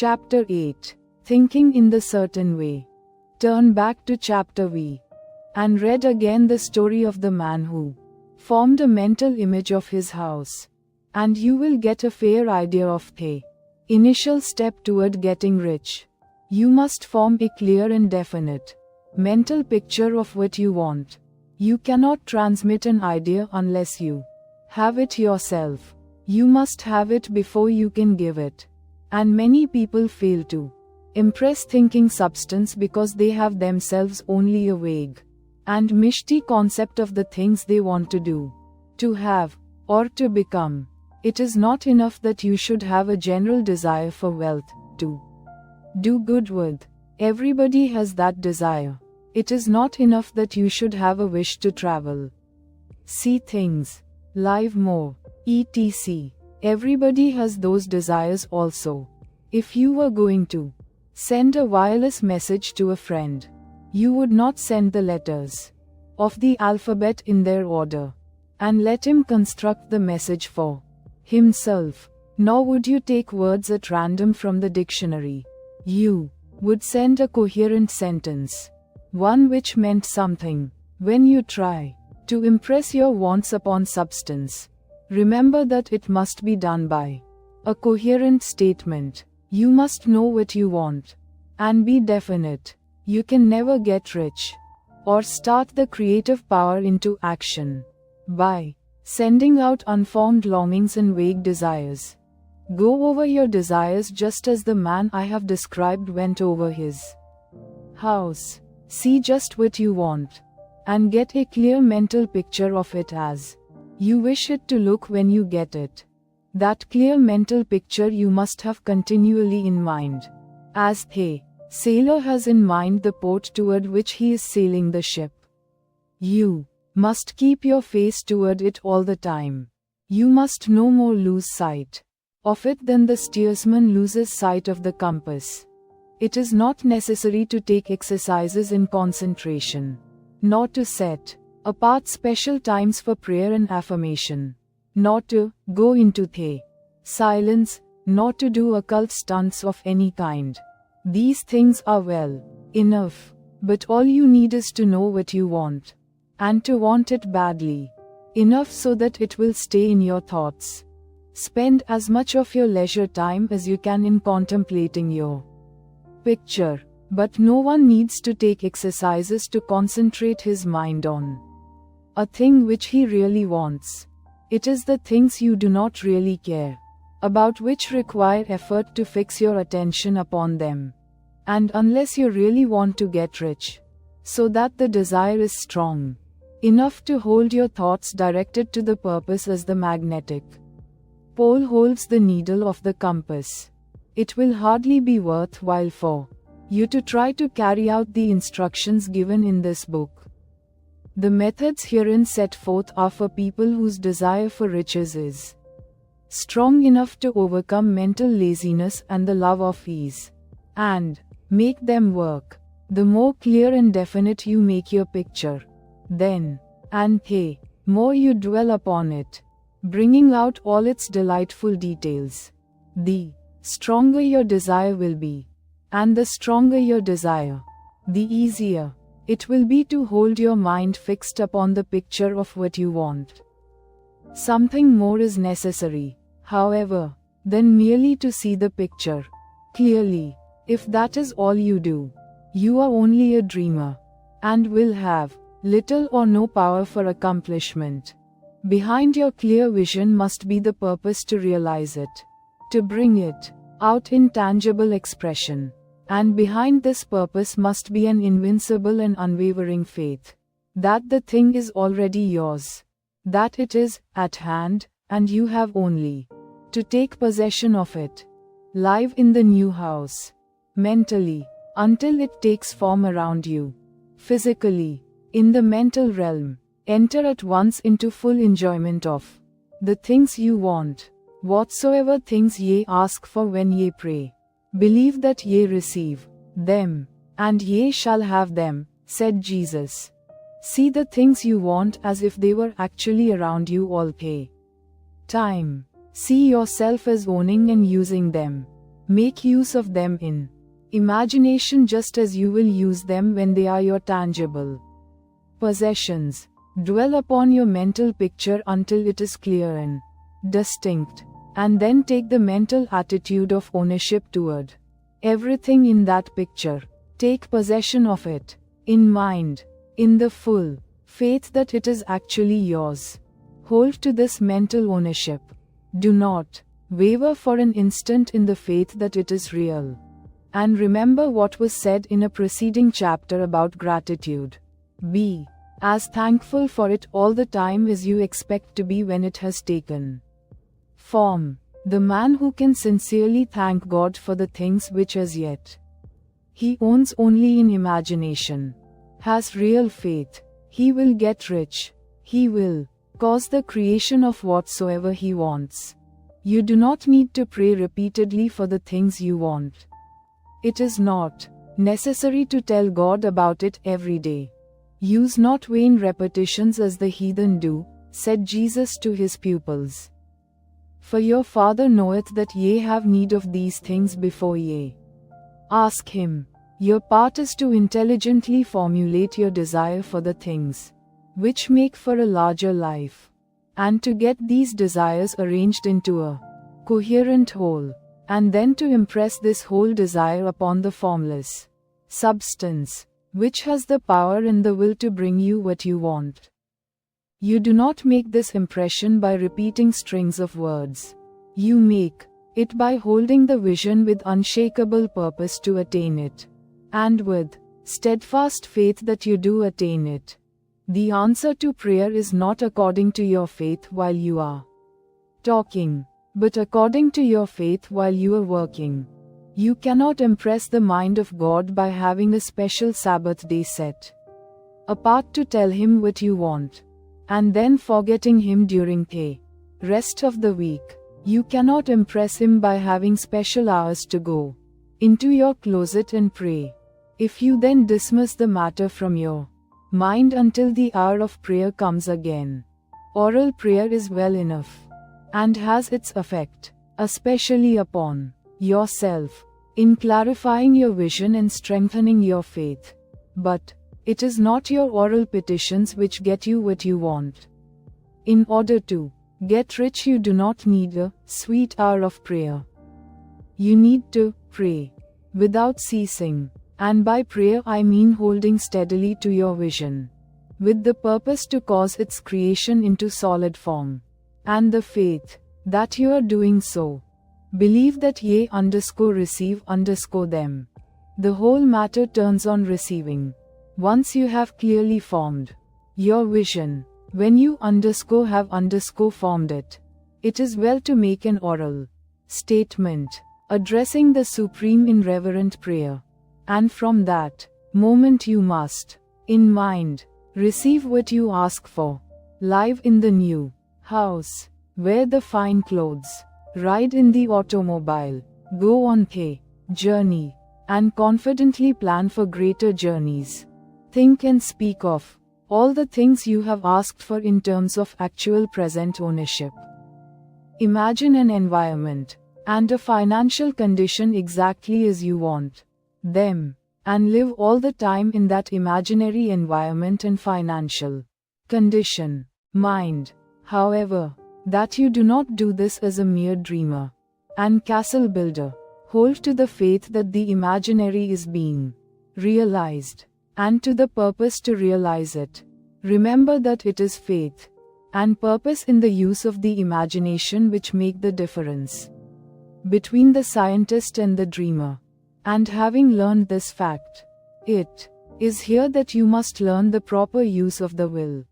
Chapter 8. Thinking in the Certain Way. Turn back to Chapter V. And read again the story of the man who formed a mental image of his house. And you will get a fair idea of the initial step toward getting rich. You must form a clear and definite mental picture of what you want. You cannot transmit an idea unless you have it yourself. You must have it before you can give it. And many people fail to impress thinking substance because they have themselves only a vague and misty concept of the things they want to do, to have, or to become. It is not enough that you should have a general desire for wealth, to do good with. Everybody has that desire. It is not enough that you should have a wish to travel, see things, live more, etc. Everybody has those desires also. If you were going to send a wireless message to a friend, you would not send the letters of the alphabet in their order and let him construct the message for himself, nor would you take words at random from the dictionary. You would send a coherent sentence, one which meant something. When you try to impress your wants upon substance, remember that it must be done by a coherent statement. You must know what you want and be definite. You can never get rich or start the creative power into action by sending out unformed longings and vague desires. Go over your desires just as the man I have described went over his house. See just what you want and get a clear mental picture of it as you wish it to look when you get it. That clear mental picture you must have continually in mind, as the sailor has in mind the port toward which he is sailing the ship. You must keep your face toward it all the time. You must no more lose sight of it than the steersman loses sight of the compass. It is not necessary to take exercises in concentration, nor to set apart special times for prayer and affirmation, nor to go into the silence, nor to do occult stunts of any kind. These things are well enough, but all you need is to know what you want, and to want it badly enough so that it will stay in your thoughts. Spend as much of your leisure time as you can in contemplating your picture, but no one needs to take exercises to concentrate his mind on a thing which he really wants. It is the things you do not really care about which require effort to fix your attention upon them. And unless you really want to get rich, so that the desire is strong enough to hold your thoughts directed to the purpose as the magnetic pole holds the needle of the compass, it will hardly be worthwhile for you to try to carry out the instructions given in this book. The methods herein set forth are for people whose desire for riches is strong enough to overcome mental laziness and the love of ease, and make them work. The more clear and definite you make your picture, then, and the more you dwell upon it, bringing out all its delightful details, the stronger your desire will be. And the stronger your desire, the easier it will be to hold your mind fixed upon the picture of what you want. Something more is necessary, however, than merely to see the picture clearly. If that is all you do, you are only a dreamer, and will have little or no power for accomplishment. Behind your clear vision must be the purpose to realize it, to bring it out in tangible expression. And behind this purpose must be an invincible and unwavering faith that the thing is already yours, that it is at hand, and you have only to take possession of it. Live in the new house, mentally, until it takes form around you. Physically, in the mental realm, enter at once into full enjoyment of the things you want. Whatsoever things ye ask for when ye pray, believe that ye receive them, and ye shall have them, said Jesus. See the things you want as if they were actually around you all the time. See yourself as owning and using them. Make use of them in imagination just as you will use them when they are your tangible possessions. Dwell upon your mental picture until it is clear and distinct, and then take the mental attitude of ownership toward everything in that picture. Take possession of it, in mind, in the full faith that it is actually yours. Hold to this mental ownership. Do not waver for an instant in the faith that it is real. And remember what was said in a preceding chapter about gratitude. Be as thankful for it all the time as you expect to be when it has taken form. The man who can sincerely thank God for the things which as yet he owns only in imagination has real faith. He will get rich. He will cause the creation of whatsoever he wants. You do not need to pray repeatedly for the things you want. It is not necessary to tell God about it every day. Use not vain repetitions as the heathen do, said Jesus to his pupils. For your Father knoweth that ye have need of these things before ye ask him. Your part is to intelligently formulate your desire for the things which make for a larger life, and to get these desires arranged into a coherent whole, and then to impress this whole desire upon the formless substance, which has the power and the will to bring you what you want. You do not make this impression by repeating strings of words. You make it by holding the vision with unshakable purpose to attain it, and with steadfast faith that you do attain it. The answer to prayer is not according to your faith while you are talking, but according to your faith while you are working. You cannot impress the mind of God by having a special Sabbath day set apart to tell him what you want, and then forgetting him during the rest of the week. You cannot impress him by having special hours to go into your closet and pray. If you then dismiss the matter from your mind until the hour of prayer comes again, oral prayer is well enough, and has its effect, especially upon yourself, in clarifying your vision and strengthening your faith. But it is not your oral petitions which get you what you want. In order to get rich, you do not need a sweet hour of prayer. You need to pray without ceasing, and by prayer I mean holding steadily to your vision, with the purpose to cause its creation into solid form, and the faith that you are doing so. Believe that ye receive them. The whole matter turns on receiving. Once you have clearly formed your vision, when you have formed it, it is well to make an oral statement, addressing the Supreme in reverent prayer. And from that moment you must, in mind, receive what you ask for. Live in the new house, wear the fine clothes, ride in the automobile, go on the journey, and confidently plan for greater journeys. Think and speak of all the things you have asked for in terms of actual present ownership. Imagine an environment and a financial condition exactly as you want them, and live all the time in that imaginary environment and financial condition. Mind, however, that you do not do this as a mere dreamer and castle builder. Hold to the faith that the imaginary is being realized, and to the purpose to realize it. Remember that it is faith and purpose in the use of the imagination which make the difference between the scientist and the dreamer. And having learned this fact, it is here that you must learn the proper use of the will.